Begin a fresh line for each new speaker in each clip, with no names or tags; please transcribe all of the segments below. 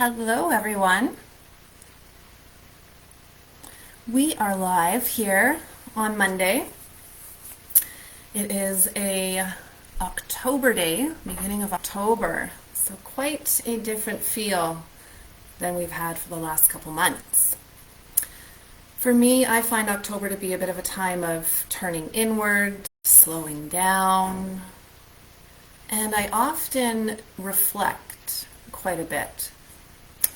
Hello, everyone. We are live here on Monday. It is a October day, beginning of October, so quite a different feel than we've had for the last couple months. For me, I find October to be a bit of a time of turning inward, slowing down, and I often reflect quite a bit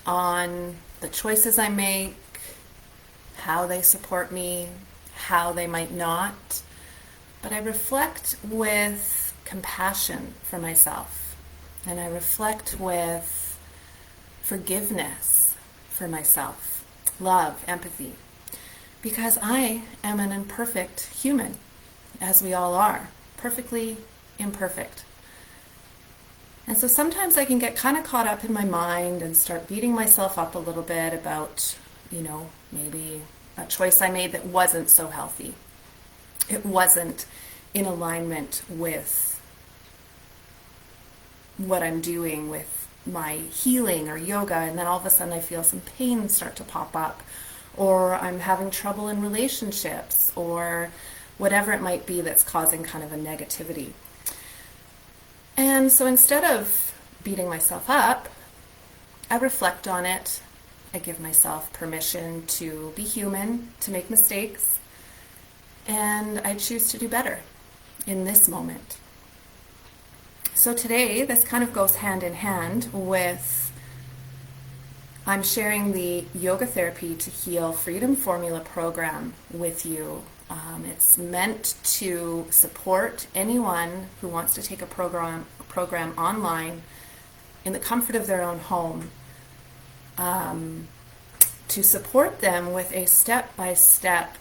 on the choices I make, how they support me, how they might not. But I reflect with compassion for myself, and I reflect with forgiveness for myself, love, empathy, because I am an imperfect human, as we all are, perfectly imperfect. And so sometimes I can get kind of caught up in my mind and start beating myself up a little bit about, maybe a choice I made that wasn't so healthy. It wasn't in alignment with what I'm doing with my healing or yoga, and then all of a sudden I feel some pain start to pop up, or I'm having trouble in relationships, or whatever it might be that's causing kind of a negativity. And so instead of beating myself up, I reflect on it. I give myself permission to be human, to make mistakes, and I choose to do better in this moment. So today, this kind of goes hand in hand with I'm sharing the Yoga Therapy to Heal Freedom Formula program with you. It's meant to support anyone who wants to take a program online in the comfort of their own home, to support them with a step-by-step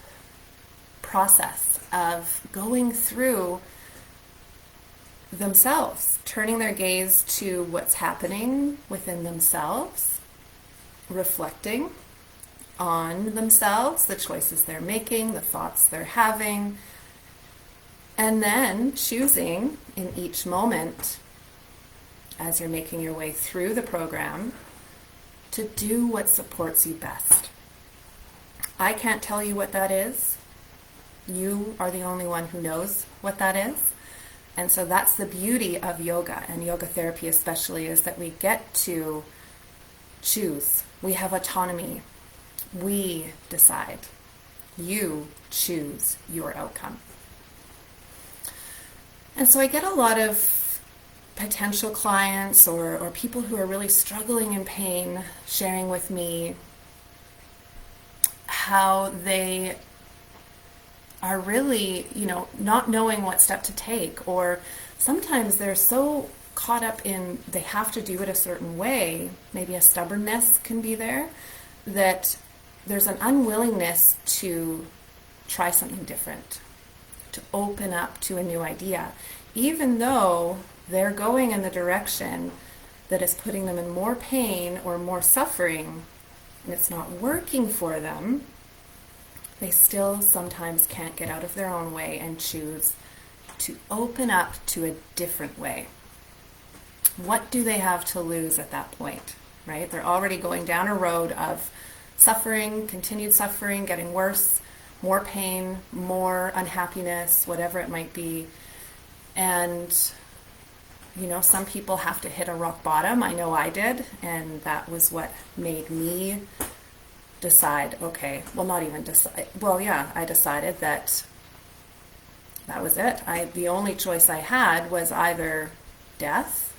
process of going through themselves, turning their gaze to what's happening within themselves, reflecting on themselves, the choices they're making, the thoughts they're having, and then choosing in each moment, as you're making your way through the program, to do what supports you best. I can't tell you what that is. You are the only one who knows what that is. And so that's the beauty of yoga and yoga therapy especially, is that we get to choose. We have autonomy. We decide. You choose your outcome. And so I get a lot of potential clients or people who are really struggling in pain sharing with me how they are really, not knowing what step to take, or sometimes they're so caught up in they have to do it a certain way, maybe a stubbornness can be there, that there's an unwillingness to try something different, to open up to a new idea, even though they're going in the direction that is putting them in more pain or more suffering, and it's not working for them. They still sometimes can't get out of their own way and choose to open up to a different way. What do they have to lose at that point, right? They're already going down a road of suffering, continued suffering, getting worse, more pain, more unhappiness, whatever it might be. And, some people have to hit a rock bottom. I know I did, and that was what made me decide, I decided that was it. The only choice I had was either death,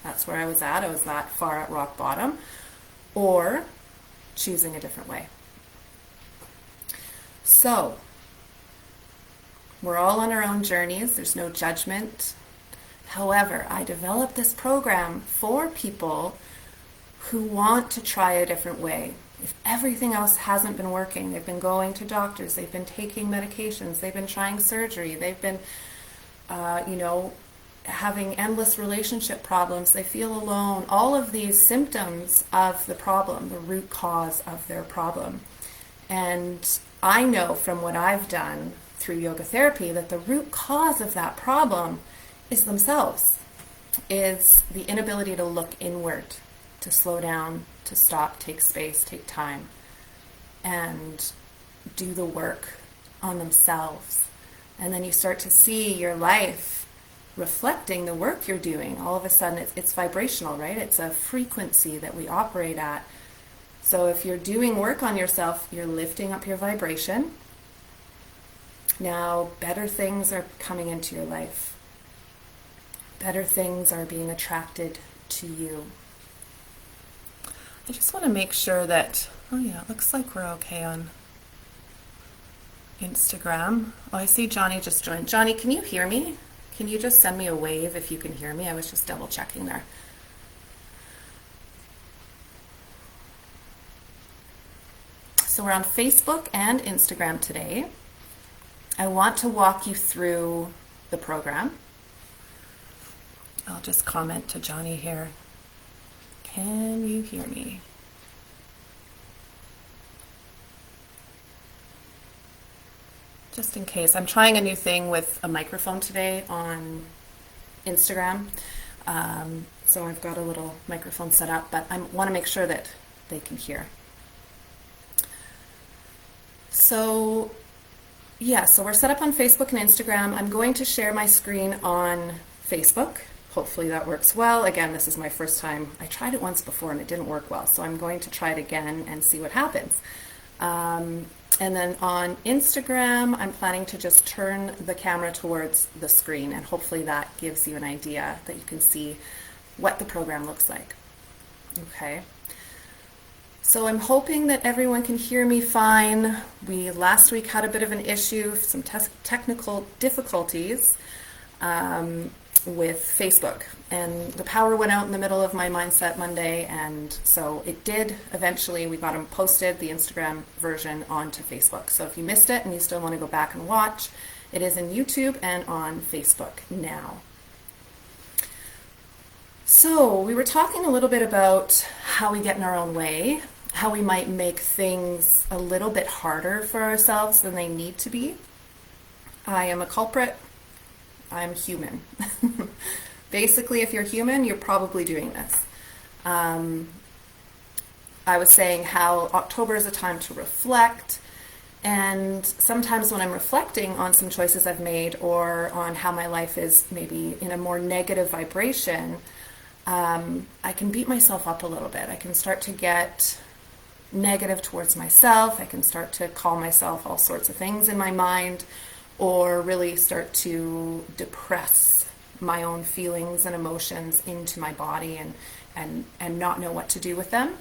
that's where I was at, I was that far at rock bottom, or choosing a different way. So, we're all on our own journeys, there's no judgment. However, I developed this program for people who want to try a different way. If everything else hasn't been working, they've been going to doctors, they've been taking medications, they've been trying surgery, they've been, having endless relationship problems, they feel alone, all of these symptoms of the problem, the root cause of their problem. And I know from what I've done through yoga therapy that the root cause of that problem is themselves, is the inability to look inward, to slow down, to stop, take space, take time, and do the work on themselves. And then you start to see your life reflecting the work you're doing. All of a sudden, it's vibrational, right? It's a frequency that we operate at. So if you're doing work on yourself, you're lifting up your vibration. Now, better things are coming into your life. Better things are being attracted to you. I just want to make sure that, oh yeah, it looks like we're okay on Instagram. Oh, I see Johnny just joined. Johnny, can you hear me? Can you just send me a wave if you can hear me? I was just double checking there. So we're on Facebook and Instagram today. I want to walk you through the program. I'll just comment to Johnny here. Can you hear me? Just in case. I'm trying a new thing with a microphone today on Instagram. So I've got a little microphone set up, but I want to make sure that they can hear. So yeah, so we're set up on Facebook and Instagram. I'm going to share my screen on Facebook. Hopefully that works well. Again, this is my first time. I tried it once before and it didn't work well, so I'm going to try it again and see what happens. And then on Instagram, I'm planning to just turn the camera towards the screen, and hopefully that gives you an idea that you can see what the program looks like. Okay. So I'm hoping that everyone can hear me fine. We last week had a bit of an issue, some technical difficulties with Facebook, and the power went out in the middle of my Mindset Monday, and so it did eventually. We got them posted, the Instagram version, onto Facebook. So if you missed it and you still want to go back and watch, it is in YouTube and on Facebook now. So we were talking a little bit about how we get in our own way, how we might make things a little bit harder for ourselves than they need to be. I am a culprit. I'm human. Basically, if you're human, you're probably doing this. I was saying how October is a time to reflect, and sometimes when I'm reflecting on some choices I've made or on how my life is maybe in a more negative vibration, I can beat myself up a little bit. I can start to get negative towards myself. I can start to call myself all sorts of things in my mind, or really start to depress my own feelings and emotions into my body and not know what to do with them.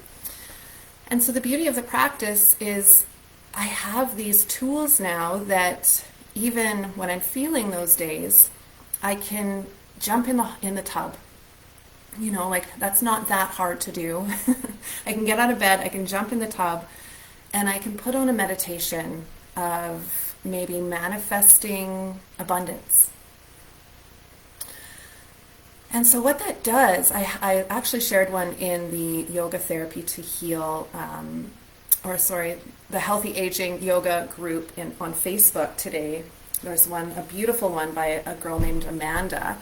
And so the beauty of the practice is I have these tools now that even when I'm feeling those days, I can jump in the tub. You know, like that's not that hard to do. I can get out of bed, I can jump in the tub, and I can put on a meditation of maybe manifesting abundance. And so what that does, I actually shared one in the Yoga Therapy to Heal, the Healthy Aging Yoga group on Facebook today. There's a beautiful one by a girl named Amanda,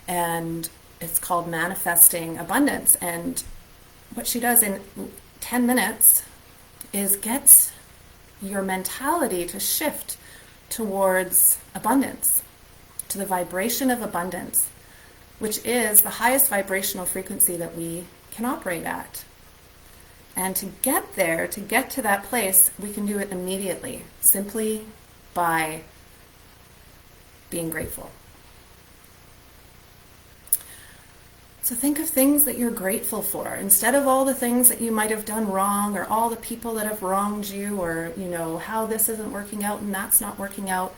and it's called Manifesting Abundance. And what she does in 10 minutes is gets your mentality to shift towards abundance, to the vibration of abundance, which is the highest vibrational frequency that we can operate at. And to get there, to get to that place, we can do it immediately, simply by being grateful. So think of things that you're grateful for instead of all the things that you might have done wrong, or all the people that have wronged you, or how this isn't working out and that's not working out.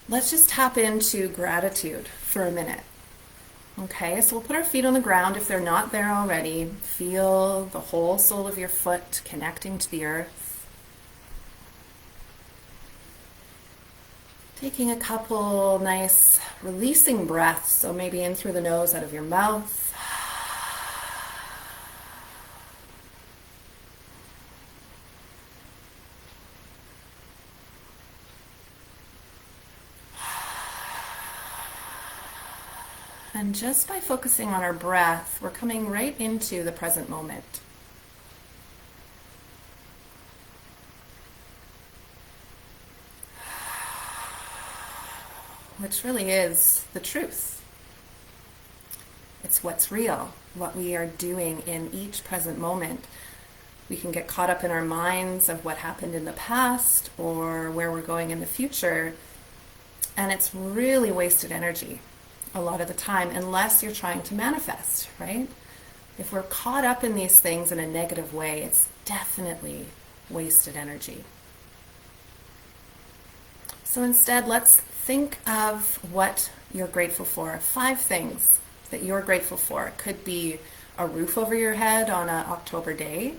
Let's just tap into gratitude for a minute. Okay, so we'll put our feet on the ground if they're not there already. Feel the whole sole of your foot connecting to the earth. Taking a couple nice releasing breaths, so maybe in through the nose, out of your mouth. And just by focusing on our breath, we're coming right into the present moment. Which really is the truth. It's what's real, what we are doing in each present moment. We can get caught up in our minds of what happened in the past or where we're going in the future, and it's really wasted energy a lot of the time, unless you're trying to manifest, right? If we're caught up in these things in a negative way, it's definitely wasted energy. So instead, let's think of what you're grateful for. 5 things that you're grateful for. It could be a roof over your head on an October day,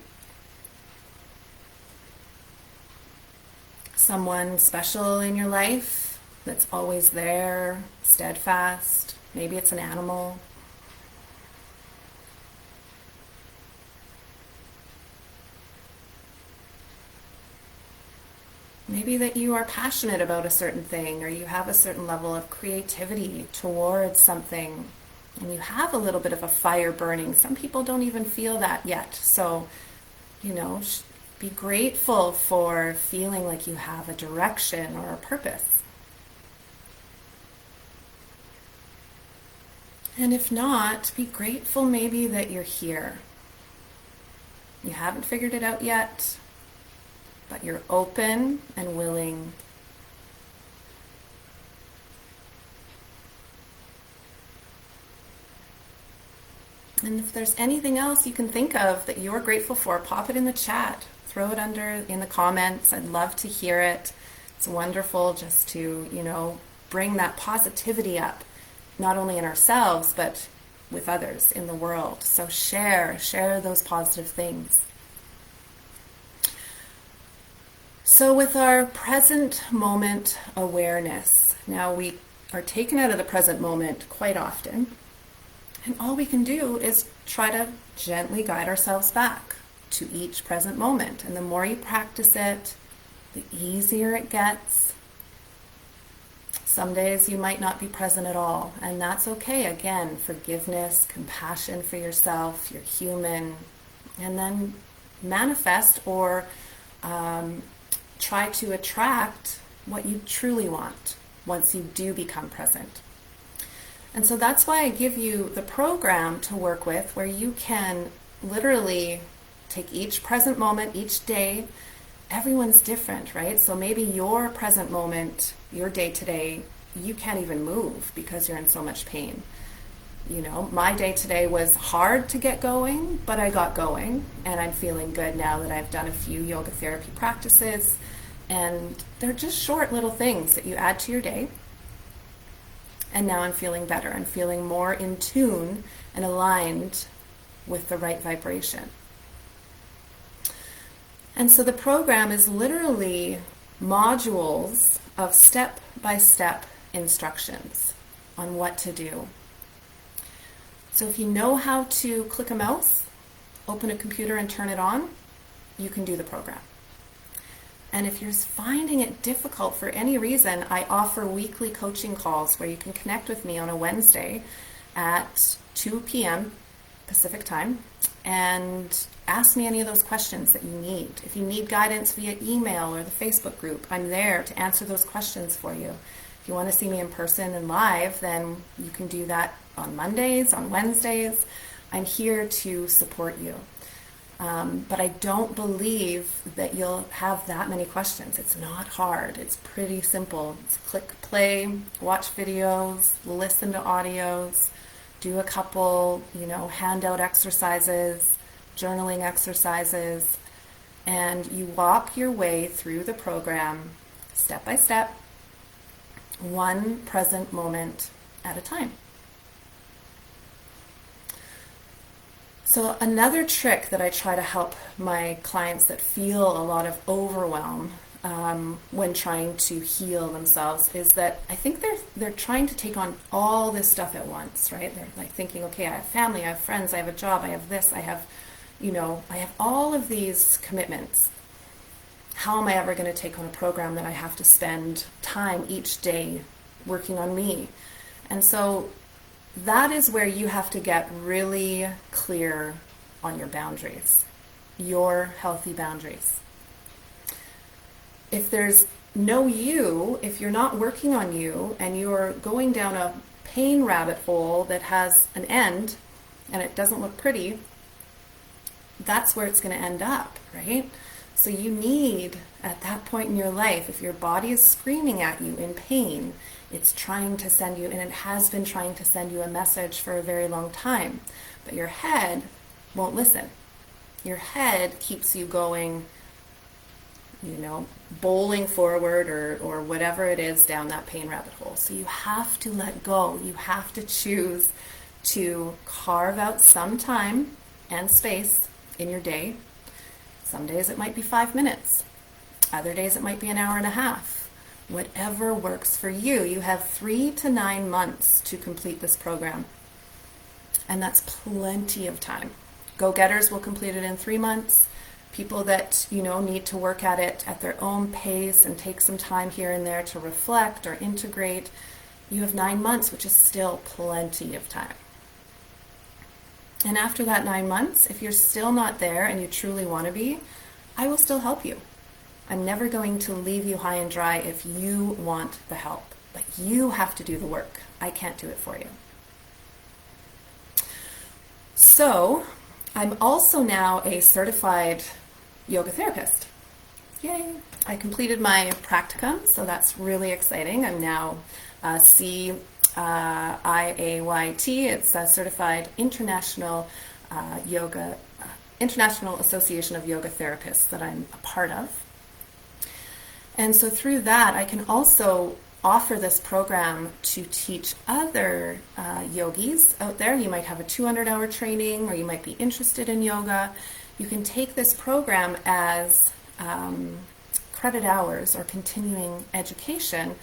someone special in your life that's always there, steadfast. Maybe it's an animal. Maybe that you are passionate about a certain thing, or you have a certain level of creativity towards something, and you have a little bit of a fire burning. Some people don't even feel that yet. So, be grateful for feeling like you have a direction or a purpose. And if not, be grateful maybe that you're here. You haven't figured it out yet, but you're open and willing. And if there's anything else you can think of that you're grateful for, pop it in the chat. Throw it under in the comments. I'd love to hear it. It's wonderful just to, bring that positivity up, not only in ourselves, but with others in the world. So share those positive things. So with our present moment awareness, now we are taken out of the present moment quite often, and all we can do is try to gently guide ourselves back to each present moment. And the more you practice it, the easier it gets. Some days you might not be present at all, and that's okay. Again, forgiveness, compassion for yourself, you're human, and then manifest or try to attract what you truly want once you do become present. And so that's why I give you the program to work with, where you can literally take each present moment, each day. Everyone's different, right? So maybe your present moment, your day today, you can't even move because you're in so much pain. My day today was hard to get going, but I got going, and I'm feeling good now that I've done a few yoga therapy practices, and they're just short little things that you add to your day. And now I'm feeling better. I'm feeling more in tune and aligned with the right vibration. And so the program is literally modules of step-by-step instructions on what to do. So if you know how to click a mouse, open a computer and turn it on, you can do the program. And if you're finding it difficult for any reason, I offer weekly coaching calls where you can connect with me on a Wednesday at 2 p.m. Pacific time and ask me any of those questions that you need. If you need guidance via email or the Facebook group, I'm there to answer those questions for you. If you want to see me in person and live, then you can do that on Mondays, on Wednesdays. I'm here to support you. But I don't believe that you'll have that many questions. It's not hard. It's pretty simple. It's click play, watch videos, listen to audios, do a couple, handout exercises, journaling exercises, and you walk your way through the program step by step, one present moment at a time. So another trick that I try to help my clients that feel a lot of overwhelm when trying to heal themselves is that I think they're trying to take on all this stuff at once, right? They're like thinking, okay, I have family, I have friends, I have a job, I have this, I have all of these commitments. How am I ever going to take on a program that I have to spend time each day working on me? And so that is where you have to get really clear on your boundaries, your healthy boundaries. If there's no you, if you're not working on you and you're going down a pain rabbit hole that has an end and it doesn't look pretty, that's where it's going to end up, right? So you need, at that point in your life, if your body is screaming at you in pain, it's trying to send you, and it has been trying to send you a message for a very long time, but your head won't listen. Your head keeps you going, bowling forward or whatever it is down that pain rabbit hole. So you have to let go. You have to choose to carve out some time and space in your day. Some days it might be 5 minutes. Other days it might be an hour and a half. Whatever works for you. You have 3 to 9 months to complete this program. And that's plenty of time. Go-getters will complete it in 3 months. People that, need to work at it at their own pace and take some time here and there to reflect or integrate, you have 9 months, which is still plenty of time. And after that 9 months, if you're still not there and you truly want to be, I will still help you. I'm never going to leave you high and dry if you want the help. But you have to do the work. I can't do it for you. So, I'm also now a certified yoga therapist. Yay! I completed my practicum, so that's really exciting. I'm now CIAYT. It's a certified international International Association of Yoga Therapists that I'm a part of. And so through that, I can also offer this program to teach other yogis out there. You might have a 200-hour training, or you might be interested in yoga. You can take this program as credit hours or continuing education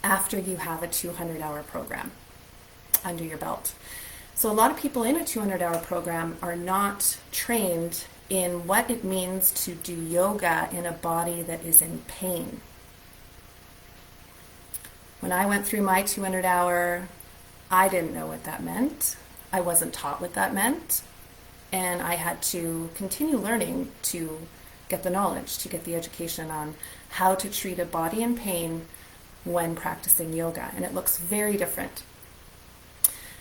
after you have a 200-hour program under your belt. So a lot of people in a 200-hour program are not trained in what it means to do yoga in a body that is in pain. When I went through my 200-hour, I didn't know what that meant. I wasn't taught what that meant. And I had to continue learning to get the knowledge, to get the education on how to treat a body in pain when practicing yoga. And it looks very different.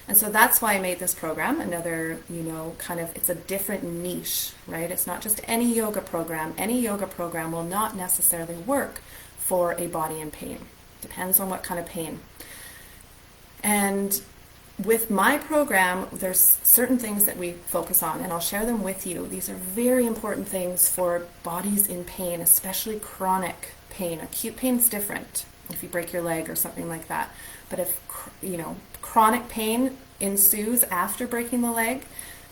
And so that's why I made this program, another, it's a different niche, right? It's not just any yoga program. Any yoga program will not necessarily work for a body in pain. Depends on what kind of pain. And with my program, there's certain things that we focus on, and I'll share them with you. These are very important things for bodies in pain, especially chronic pain. Acute pain is different if you break your leg or something like that. But if, chronic pain ensues after breaking the leg,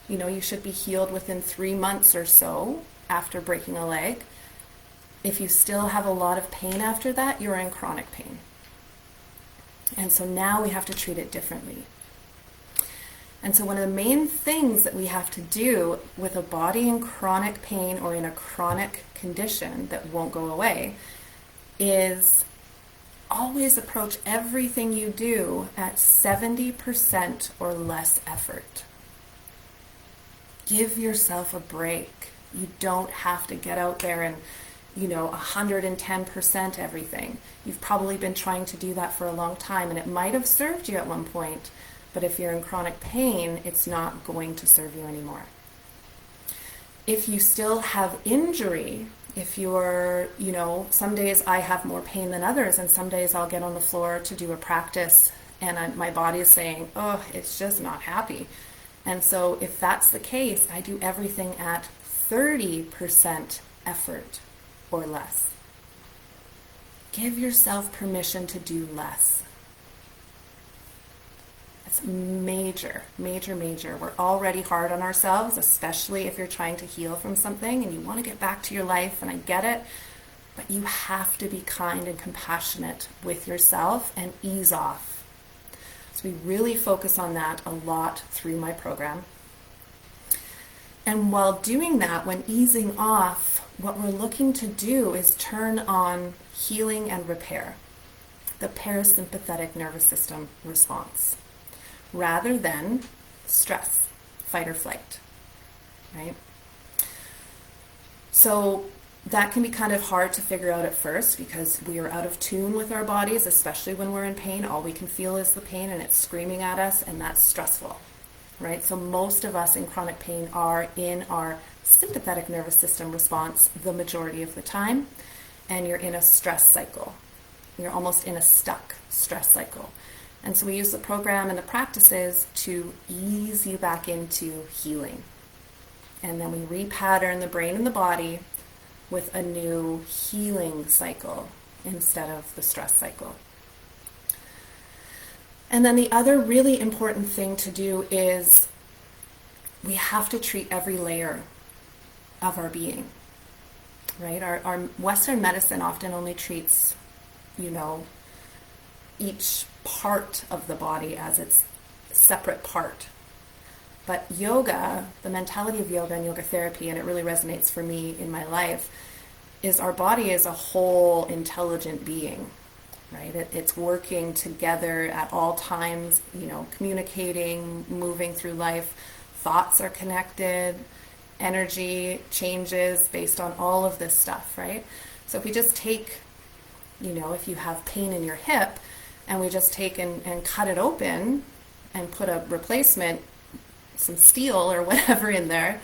you should be healed within 3 months or so after breaking a leg. If you still have a lot of pain after that, you're in chronic pain. And so now we have to treat it differently. And so one of the main things that we have to do with a body in chronic pain or in a chronic condition that won't go away is always approach everything you do at 70% or less effort. Give yourself a break. You don't have to get out there and 110% everything. You've probably been trying to do that for a long time, and it might have served you at one point, but if you're in chronic pain, it's not going to serve you anymore. If you still have injury, if you're, some days I have more pain than others, and some days I'll get on the floor to do a practice, and my body is saying, oh, it's just not happy. And so if that's the case, I do everything at 30% effort or less. Give yourself permission to do less. It's major, major, major. We're already hard on ourselves, especially if you're trying to heal from something and you want to get back to your life, and I get it, but you have to be kind and compassionate with yourself and ease off. So we really focus on that a lot through my program. And while doing that, when easing off, what we're looking to do is turn on healing and repair, the parasympathetic nervous system response. rather than stress, fight or flight, right? So that can be kind of hard to figure out at first because we are out of tune with our bodies, especially when we're in pain. All we can feel is the pain and it's screaming at us, and that's stressful, right? So most of us in chronic pain are in our sympathetic nervous system response the majority of the time, and you're in a stress cycle. You're almost in a stuck stress cycle. And so we use the program and the practices to ease you back into healing. And then we repattern the brain and the body with a new healing cycle instead of the stress cycle. And then the other really important thing to do is we have to treat every layer of our being, right? Our Western medicine often only treats, each part of the body as its separate part. But yoga, the mentality of yoga and yoga therapy, and it really resonates for me in my life, is our body is a whole intelligent being, right? It's working together at all times, communicating, moving through life. Thoughts are connected, energy changes based on all of this stuff, right? So if we just take, if you have pain in your hip, and we just take and cut it open and put a replacement, some steel or whatever in there,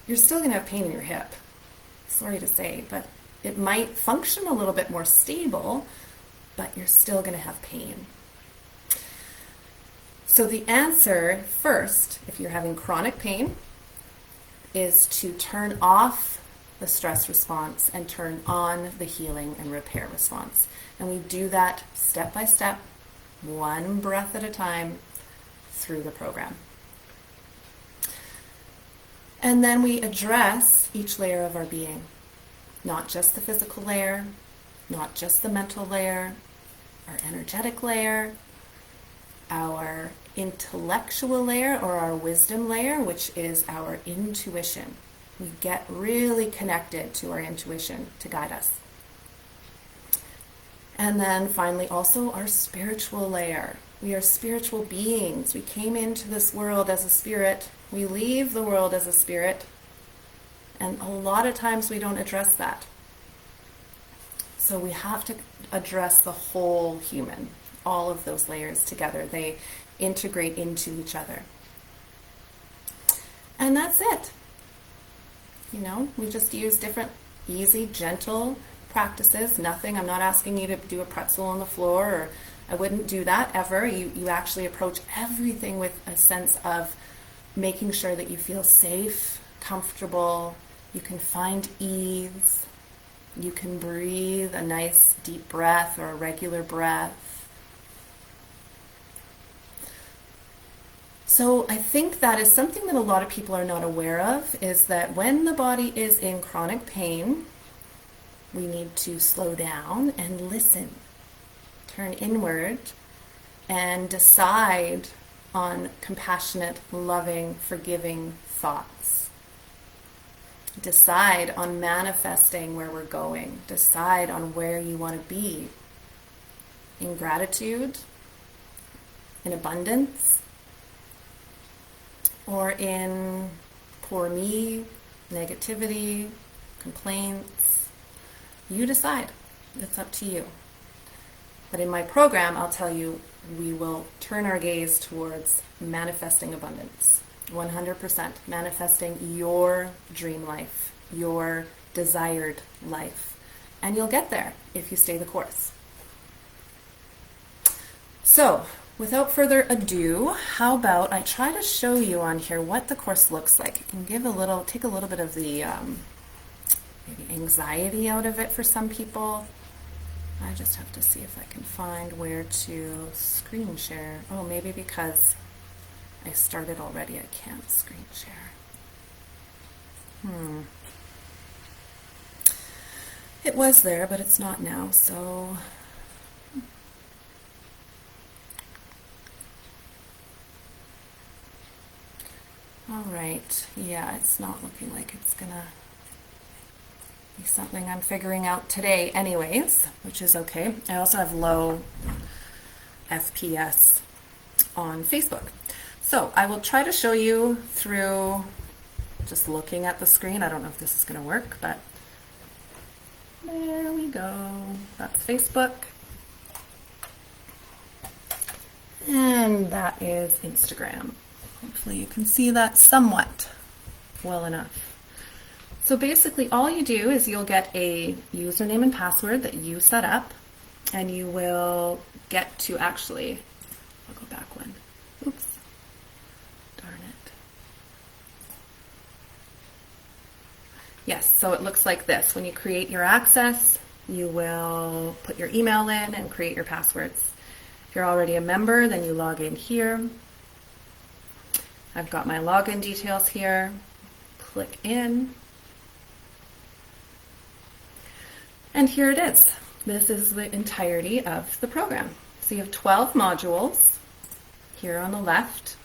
you're still going to have pain in your hip. Sorry to say, but it might function a little bit more stable, but you're still going to have pain. So the answer first, if you're having chronic pain, is to turn off the stress response and turn on the healing and repair response. And we do that step by step, one breath at a time through the program. And then we address each layer of our being, not just the physical layer, not just the mental layer, our energetic layer, our intellectual layer or our wisdom layer, which is our intuition. We get really connected to our intuition to guide us. And then finally also our spiritual layer. We are spiritual beings. We came into this world as a spirit. We leave the world as a spirit. And a lot of times we don't address that. So we have to address the whole human, all of those layers together. They integrate into each other. And that's it. We just use different easy, gentle practices. Nothing, I'm not asking you to do a pretzel on the floor, or I wouldn't do that ever. You actually approach everything with a sense of making sure that you feel safe, comfortable, you can find ease, you can breathe a nice deep breath or a regular breath. So I think that is something that a lot of people are not aware of, is that when the body is in chronic pain, we need to slow down and listen, turn inward, and decide on compassionate, loving, forgiving thoughts. Decide on manifesting where we're going. Decide on where you want to be. In gratitude, in abundance, or in poor me, negativity, complaints. You decide. It's up to you. But in my program, I'll tell you, we will turn our gaze towards manifesting abundance. 100% manifesting your dream life, your desired life. And you'll get there if you stay the course. So, without further ado, how about I try to show you on here what the course looks like. It can take a little bit of the maybe anxiety out of it for some people. I just have to see if I can find where to screen share. Oh, maybe because I started already, I can't screen share. It was there, but it's not now, so... All right, yeah, it's not looking like it's gonna be something I'm figuring out today anyways, which is okay. I also have low FPS on Facebook. So I will try to show you through just looking at the screen. I don't know if this is going to work, but there we go. That's Facebook. And that is Instagram. Hopefully you can see that somewhat well enough. So basically all you do is you'll get a username and password that you set up, and you will get to actually, I'll go back one. Oops. Darn it. Yes, so it looks like this. When you create your access, you will put your email in and create your passwords. If you're already a member, then you log in here. I've got my login details here. Click in. And here it is. This is the entirety of the program. So you have 12 modules here on the left,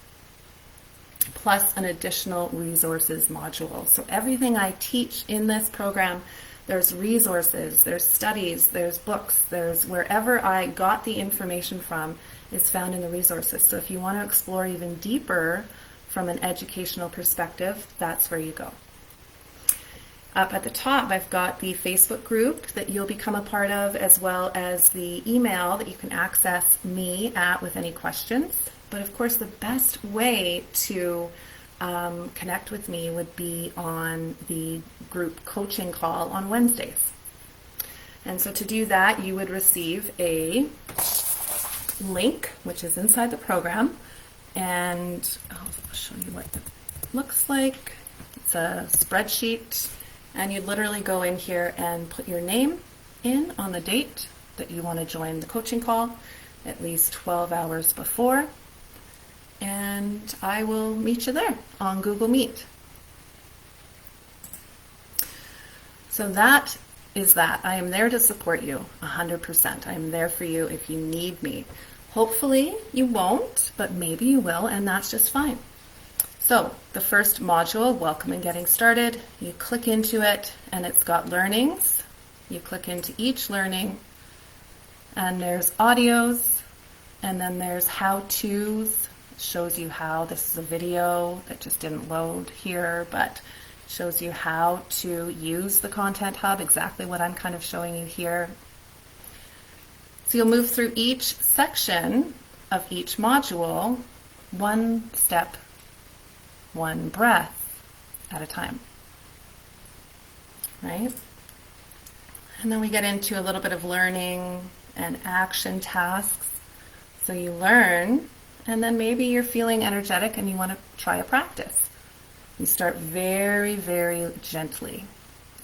plus an additional resources module. So everything I teach in this program, there's resources, there's studies, there's books, there's wherever I got the information from is found in the resources. So if you want to explore even deeper from an educational perspective, that's where you go. Up at the top, I've got the Facebook group that you'll become a part of, as well as the email that you can access me at with any questions. But of course, the best way to connect with me would be on the group coaching call on Wednesdays. And so to do that, you would receive a link, which is inside the program. And I'll show you what it looks like. It's a spreadsheet. And you literally go in here and put your name in on the date that you want to join the coaching call, at least 12 hours before, and I will meet you there on Google Meet. So that is that. I am there to support you 100%. I am there for you if you need me. Hopefully you won't, but maybe you will, and that's just fine. So the first module, Welcome and Getting Started, you click into it and it's got learnings. You click into each learning and there's audios, and then there's how-tos. It shows you how. This is a video that just didn't load here, but shows you how to use the Content Hub, exactly what I'm kind of showing you here. So you'll move through each section of each module, one step, one breath at a time, right? And then we get into a little bit of learning and action tasks. So you learn, and then maybe you're feeling energetic and you want to try a practice. You start very, very gently.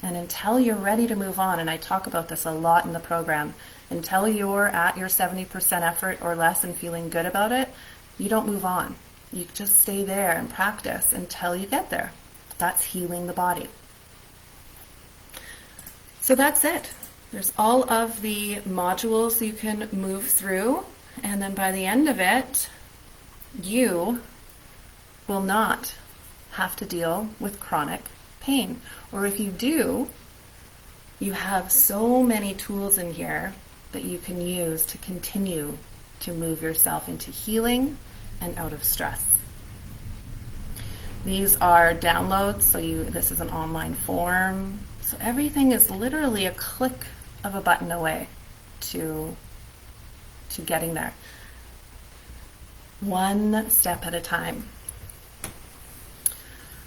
And until you're ready to move on, and I talk about this a lot in the program, until you're at your 70% effort or less and feeling good about it, you don't move on. You just stay there and practice until you get there. That's healing the body. So that's it. There's all of the modules you can move through, and then by the end of it, you will not have to deal with chronic pain. Or if you do, you have so many tools in here that you can use to continue to move yourself into healing and out of stress. These are downloads, so this is an online form. So everything is literally a click of a button away to getting there. One step at a time.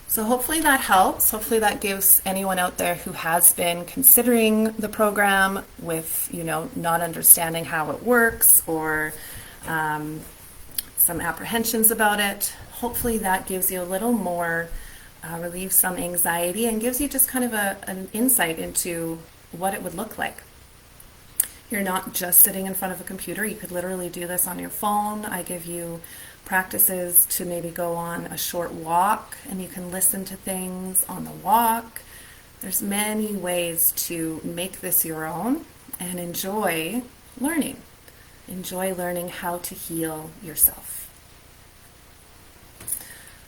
So hopefully that helps. Hopefully that gives anyone out there who has been considering the program with, not understanding how it works or some apprehensions about it. Hopefully that gives you a little more, relieves some anxiety and gives you just kind of an insight into what it would look like. You're not just sitting in front of a computer. You could literally do this on your phone. I give you practices to maybe go on a short walk and you can listen to things on the walk. There's many ways to make this your own and enjoy learning. Enjoy learning how to heal yourself.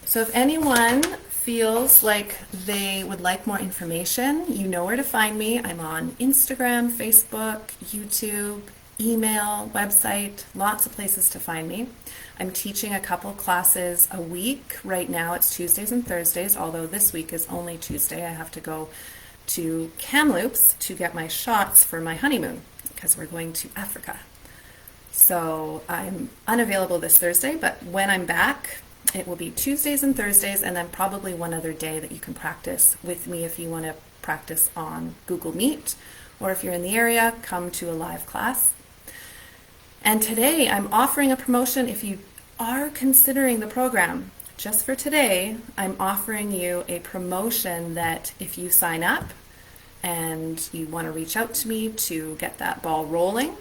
So if anyone feels like they would like more information, you know where to find me. I'm on Instagram, Facebook, YouTube, email, website, lots of places to find me. I'm teaching a couple classes a week. Right now it's Tuesdays and Thursdays, although this week is only Tuesday. I have to go to Kamloops to get my shots for my honeymoon because we're going to Africa. So I'm unavailable this Thursday, but when I'm back, it will be Tuesdays and Thursdays, and then probably one other day that you can practice with me if you want to practice on Google Meet, or if you're in the area, come to a live class. And today I'm offering a promotion if you are considering the program. Just for today, I'm offering you a promotion that if you sign up and you want to reach out to me to get that ball rolling,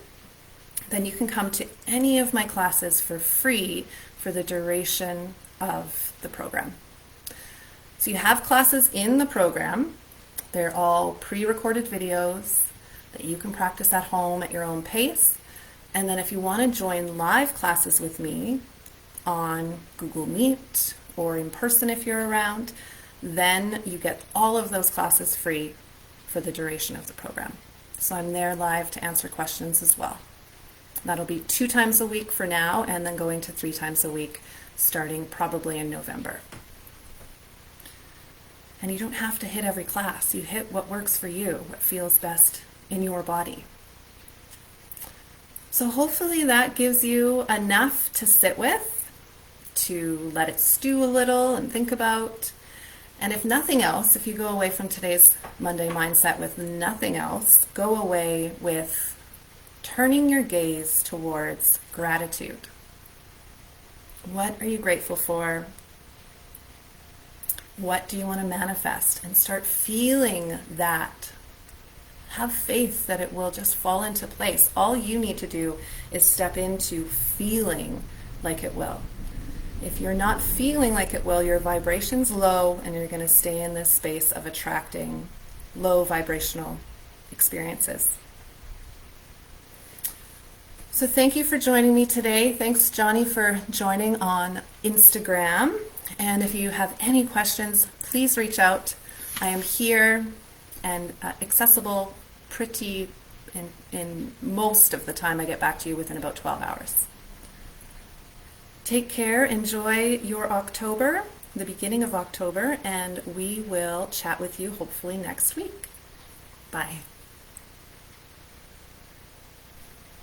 then you can come to any of my classes for free for the duration of the program. So you have classes in the program. They're all pre-recorded videos that you can practice at home at your own pace. And then if you want to join live classes with me on Google Meet or in person if you're around, then you get all of those classes free for the duration of the program. So I'm there live to answer questions as well. That'll be 2 times a week for now, and then going to 3 times a week starting probably in November. And you don't have to hit every class. You hit what works for you, what feels best in your body. So hopefully that gives you enough to sit with, to let it stew a little and think about. And if nothing else, if you go away from today's Monday Mindset with nothing else, go away with turning your gaze towards gratitude. What are you grateful for? What do you want to manifest? And start feeling that. Have faith that it will just fall into place. All you need to do is step into feeling like it will. If you're not feeling like it will, your vibration's low, and you're going to stay in this space of attracting low vibrational experiences. So thank you for joining me today. Thanks, Johnny, for joining on Instagram. And if you have any questions, please reach out. I am here and accessible pretty in most of the time. I get back to you within about 12 hours. Take care. Enjoy your October, the beginning of October, and we will chat with you hopefully next week. Bye.